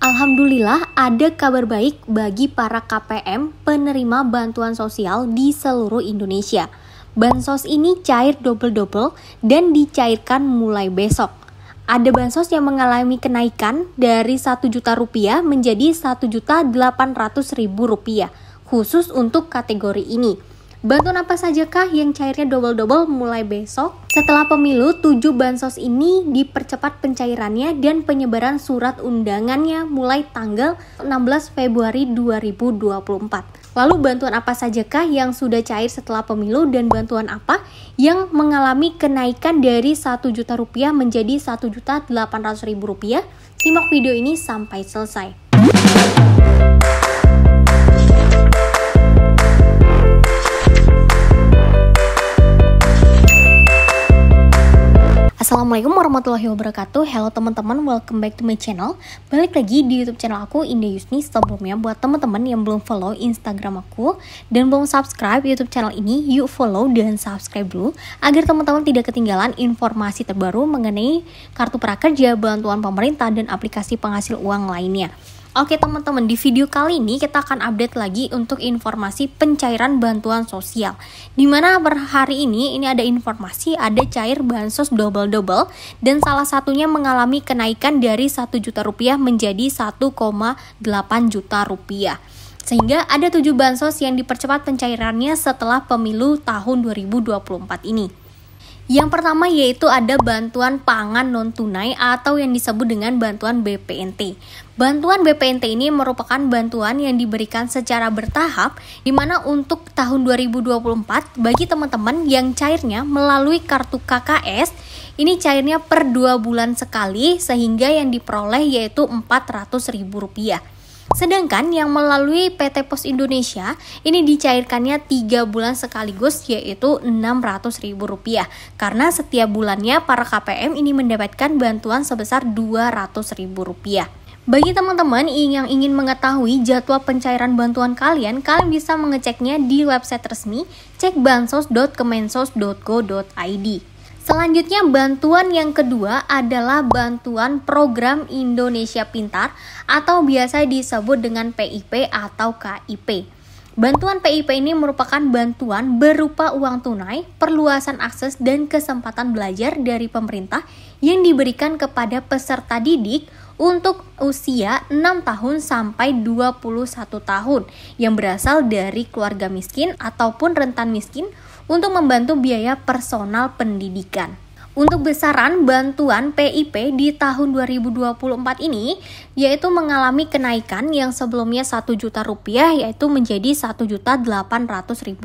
Alhamdulillah ada kabar baik bagi para KPM penerima bantuan sosial di seluruh Indonesia. Bansos ini cair double-double dan dicairkan mulai besok. Ada bansos yang mengalami kenaikan dari Rp1.000.000 menjadi Rp1.800.000 khusus untuk kategori ini. Bantuan apa sajakah yang cairnya double-double mulai besok? Setelah pemilu, 7 bansos ini dipercepat pencairannya dan penyebaran surat undangannya mulai tanggal 16 Februari 2024. Lalu bantuan apa sajakah yang sudah cair setelah pemilu dan bantuan apa yang mengalami kenaikan dari Rp1.000.000 menjadi Rp1.800.000? Simak video ini sampai selesai. Assalamualaikum warahmatullahi wabarakatuh. Halo teman-teman, welcome back to my channel. Balik lagi di YouTube channel aku, Indah Yusni. Sebelumnya buat teman-teman yang belum follow Instagram aku dan belum subscribe YouTube channel ini, yuk follow dan subscribe dulu agar teman-teman tidak ketinggalan informasi terbaru mengenai kartu prakerja, bantuan pemerintah dan aplikasi penghasil uang lainnya. Oke teman-teman, di video kali ini kita akan update lagi untuk informasi pencairan bantuan sosial. Dimana per hari ini ada informasi ada cair bansos double-double dan salah satunya mengalami kenaikan dari Rp1.000.000 menjadi Rp1,8 juta. Sehingga ada 7 bansos yang dipercepat pencairannya setelah pemilu tahun 2024 ini. Yang pertama yaitu ada bantuan pangan non-tunai atau yang disebut dengan bantuan BPNT. Bantuan BPNT ini merupakan bantuan yang diberikan secara bertahap, di mana untuk tahun 2024 bagi teman-teman yang cairnya melalui kartu KKS, ini cairnya per 2 bulan sekali sehingga yang diperoleh yaitu Rp400.000. Sedangkan yang melalui PT Pos Indonesia ini dicairkannya 3 bulan sekaligus yaitu Rp600.000 karena setiap bulannya para KPM ini mendapatkan bantuan sebesar Rp200.000. Bagi teman-teman yang ingin mengetahui jadwal pencairan bantuan kalian bisa mengeceknya di website resmi cekbansos.kemensos.go.id. Selanjutnya bantuan yang kedua adalah bantuan program Indonesia Pintar atau biasa disebut dengan PIP atau KIP. Bantuan PIP ini merupakan bantuan berupa uang tunai, perluasan akses dan kesempatan belajar dari pemerintah yang diberikan kepada peserta didik untuk usia 6 tahun sampai 21 tahun yang berasal dari keluarga miskin ataupun rentan miskin untuk membantu biaya personal pendidikan. Untuk besaran bantuan PIP di tahun 2024 ini yaitu mengalami kenaikan yang sebelumnya Rp1 juta yaitu menjadi Rp1.800.000.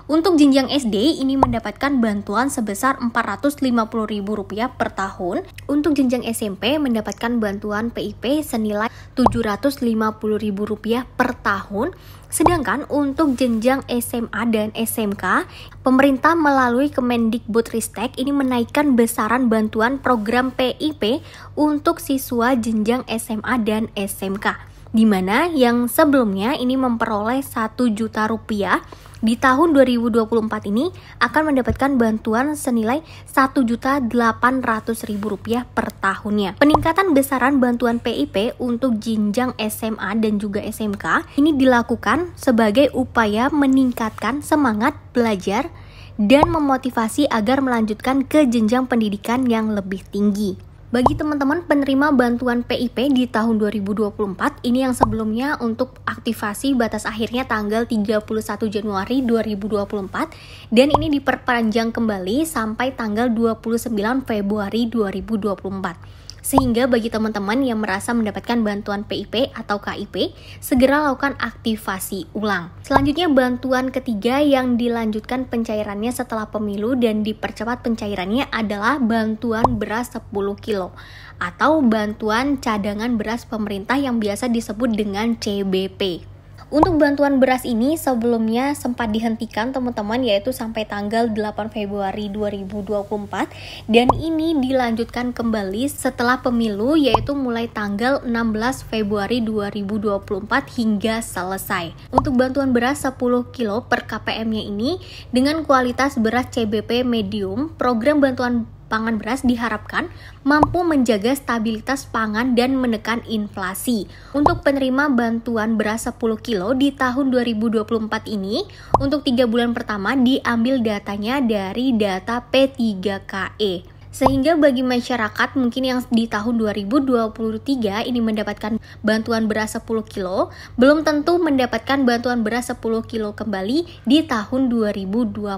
Untuk jenjang SD ini mendapatkan bantuan sebesar Rp450.000 per tahun. Untuk jenjang SMP mendapatkan bantuan PIP senilai Rp750.000 per tahun. Sedangkan untuk jenjang SMA dan SMK, pemerintah melalui Kemendikbudristek ini menaikkan besaran bantuan program PIP untuk siswa jenjang SMA dan SMK, di mana yang sebelumnya ini memperoleh Rp1 juta di tahun 2024 ini akan mendapatkan bantuan senilai Rp1.800.000 per tahunnya. Peningkatan besaran bantuan PIP untuk jenjang SMA dan juga SMK ini dilakukan sebagai upaya meningkatkan semangat belajar dan memotivasi agar melanjutkan ke jenjang pendidikan yang lebih tinggi. Bagi teman-teman penerima bantuan PIP di tahun 2024, ini yang sebelumnya untuk aktivasi batas akhirnya tanggal 31 Januari 2024 dan ini diperpanjang kembali sampai tanggal 29 Februari 2024. Sehingga bagi teman-teman yang merasa mendapatkan bantuan PIP atau KIP, segera lakukan aktivasi ulang. Selanjutnya bantuan ketiga yang dilanjutkan pencairannya setelah pemilu dan dipercepat pencairannya adalah bantuan beras 10 kilo atau bantuan cadangan beras pemerintah yang biasa disebut dengan CBP. Untuk bantuan beras ini sebelumnya sempat dihentikan teman-teman yaitu sampai tanggal 8 Februari 2024 dan ini dilanjutkan kembali setelah pemilu yaitu mulai tanggal 16 Februari 2024 hingga selesai. Untuk bantuan beras 10 kilo per KPM-nya ini dengan kualitas beras CBP medium, program bantuan pangan beras diharapkan mampu menjaga stabilitas pangan dan menekan inflasi. Untuk penerima bantuan beras 10 kilo di tahun 2024 ini, untuk 3 bulan pertama diambil datanya dari data P3KE. Sehingga bagi masyarakat mungkin yang di tahun 2023 ini mendapatkan bantuan beras 10 kilo, belum tentu mendapatkan bantuan beras 10 kilo kembali di tahun 2024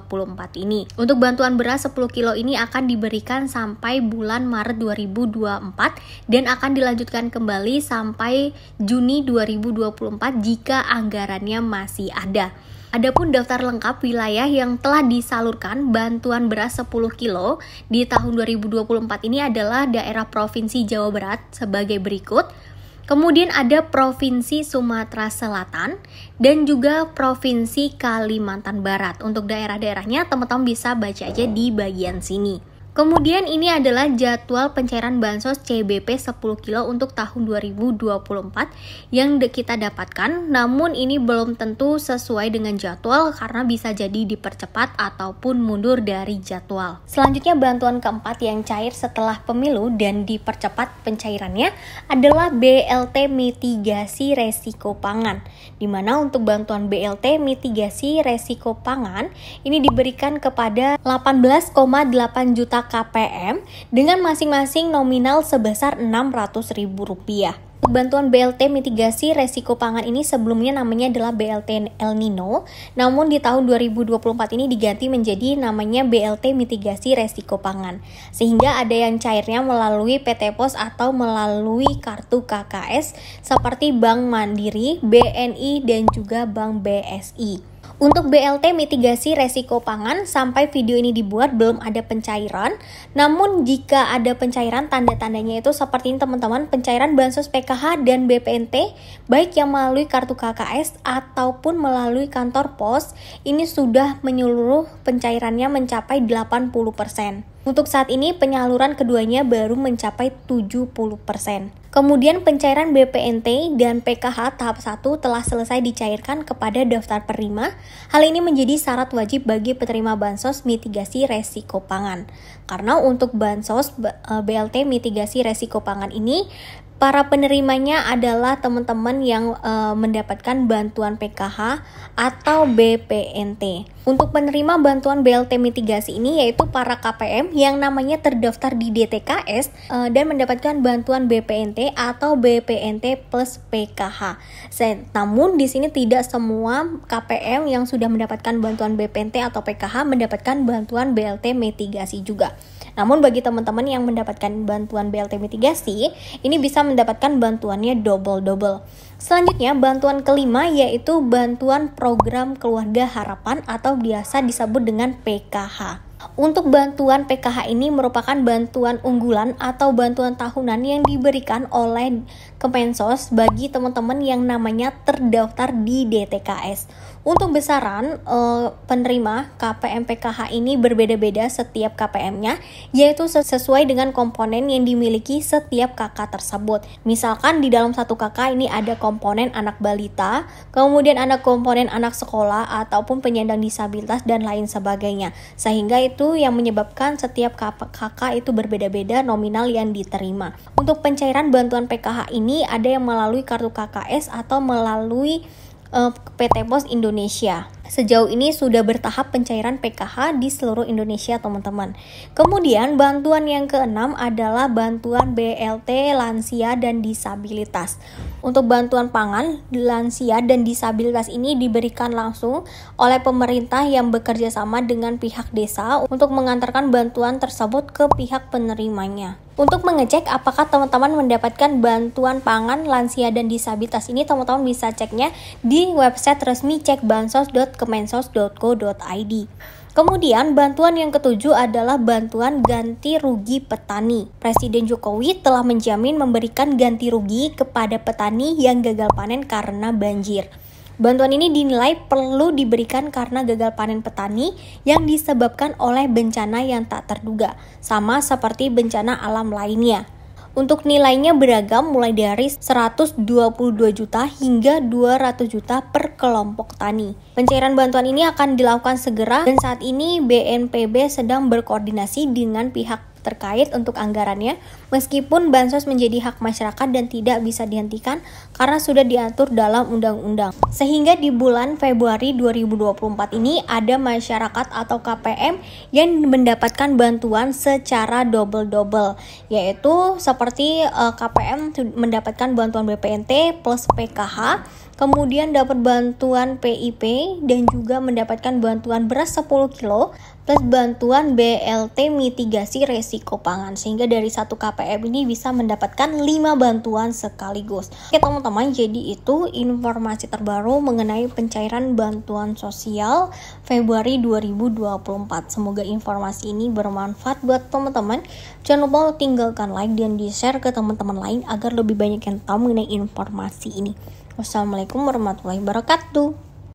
ini. Untuk bantuan beras 10 kilo ini akan diberikan sampai bulan Maret 2024 dan akan dilanjutkan kembali sampai Juni 2024 jika anggarannya masih ada. Adapun daftar lengkap wilayah yang telah disalurkan bantuan beras 10 kilo di tahun 2024 ini adalah daerah Provinsi Jawa Barat sebagai berikut. Kemudian ada Provinsi Sumatera Selatan dan juga Provinsi Kalimantan Barat. Untuk daerah-daerahnya teman-teman bisa baca aja di bagian sini. Kemudian ini adalah jadwal pencairan bansos CBP 10 kilo untuk tahun 2024 yang kita dapatkan, namun ini belum tentu sesuai dengan jadwal karena bisa jadi dipercepat ataupun mundur dari jadwal. Selanjutnya bantuan keempat yang cair setelah pemilu dan dipercepat pencairannya adalah BLT mitigasi resiko pangan, di mana untuk bantuan BLT mitigasi resiko pangan ini diberikan kepada 18,8 juta KPM dengan masing-masing nominal sebesar Rp600.000. Bantuan BLT mitigasi resiko pangan ini sebelumnya namanya adalah BLT El Nino, namun di tahun 2024 ini diganti menjadi namanya BLT mitigasi resiko pangan. Sehingga ada yang cairnya melalui PT Pos atau melalui kartu KKS seperti Bank Mandiri, BNI dan juga Bank BSI. Untuk BLT mitigasi resiko pangan, sampai video ini dibuat belum ada pencairan. Namun jika ada pencairan, tanda-tandanya itu seperti ini teman-teman, pencairan bansos PKH dan BPNT, baik yang melalui kartu KKS ataupun melalui kantor pos, ini sudah menyeluruh pencairannya mencapai 80%. Untuk saat ini penyaluran keduanya baru mencapai 70%. Kemudian pencairan BPNT dan PKH tahap 1 telah selesai dicairkan kepada daftar penerima. Hal ini menjadi syarat wajib bagi penerima bansos mitigasi resiko pangan. Karena untuk bansos BLT mitigasi resiko pangan ini, para penerimanya adalah teman-teman yang mendapatkan bantuan PKH atau BPNT. Untuk penerima bantuan BLT mitigasi ini yaitu para KPM yang namanya terdaftar di DTKS dan mendapatkan bantuan BPNT atau BPNT plus PKH. Namun di sini tidak semua KPM yang sudah mendapatkan bantuan BPNT atau PKH mendapatkan bantuan BLT mitigasi juga. Namun bagi teman-teman yang mendapatkan bantuan BLT mitigasi, ini bisa mendapatkan bantuannya double-double. Selanjutnya, bantuan kelima yaitu bantuan program keluarga harapan atau biasa disebut dengan PKH. Untuk bantuan PKH ini merupakan bantuan unggulan atau bantuan tahunan yang diberikan oleh Kemensos bagi teman-teman yang namanya terdaftar di DTKS. Untuk besaran penerima KPM PKH ini berbeda-beda setiap KPM-nya, yaitu sesuai dengan komponen yang dimiliki setiap KK tersebut. Misalkan di dalam satu KK ini ada komponen anak balita, kemudian ada komponen anak sekolah ataupun penyandang disabilitas dan lain sebagainya. Sehingga itu yang menyebabkan setiap KK itu berbeda-beda nominal yang diterima. Untuk pencairan bantuan PKH ini ada yang melalui kartu KKS atau melalui PT Pos Indonesia. Sejauh ini sudah bertahap pencairan PKH di seluruh Indonesia teman-teman. Kemudian bantuan yang keenam adalah bantuan BLT lansia dan disabilitas. Untuk bantuan pangan, lansia dan disabilitas ini diberikan langsung oleh pemerintah yang bekerja sama dengan pihak desa untuk mengantarkan bantuan tersebut ke pihak penerimanya. Untuk mengecek apakah teman-teman mendapatkan bantuan pangan, lansia, dan disabilitas ini, teman-teman bisa ceknya di website resmi cekbansos.kemensos.go.id. Kemudian bantuan yang ketujuh adalah bantuan ganti rugi petani. Presiden Jokowi telah menjamin memberikan ganti rugi kepada petani yang gagal panen karena banjir. Bantuan ini dinilai perlu diberikan karena gagal panen petani yang disebabkan oleh bencana yang tak terduga, sama seperti bencana alam lainnya. Untuk nilainya beragam mulai dari 122 juta hingga 200 juta per kelompok tani. Pencairan bantuan ini akan dilakukan segera dan saat ini BNPB sedang berkoordinasi dengan pihak terkait untuk anggarannya, meskipun bansos menjadi hak masyarakat dan tidak bisa dihentikan karena sudah diatur dalam undang-undang. Sehingga di bulan Februari 2024 ini ada masyarakat atau KPM yang mendapatkan bantuan secara double-double, yaitu seperti KPM mendapatkan bantuan BPNT plus PKH, kemudian dapat bantuan PIP dan juga mendapatkan bantuan beras 10 kilo plus bantuan BLT mitigasi resiko pangan, sehingga dari satu KPM ini bisa mendapatkan 5 bantuan sekaligus. Oke teman-teman, jadi itu informasi terbaru mengenai pencairan bantuan sosial Februari 2024. Semoga informasi ini bermanfaat buat teman-teman. Jangan lupa tinggalkan like dan di-share ke teman-teman lain agar lebih banyak yang tahu mengenai informasi ini. Wassalamualaikum warahmatullahi wabarakatuh.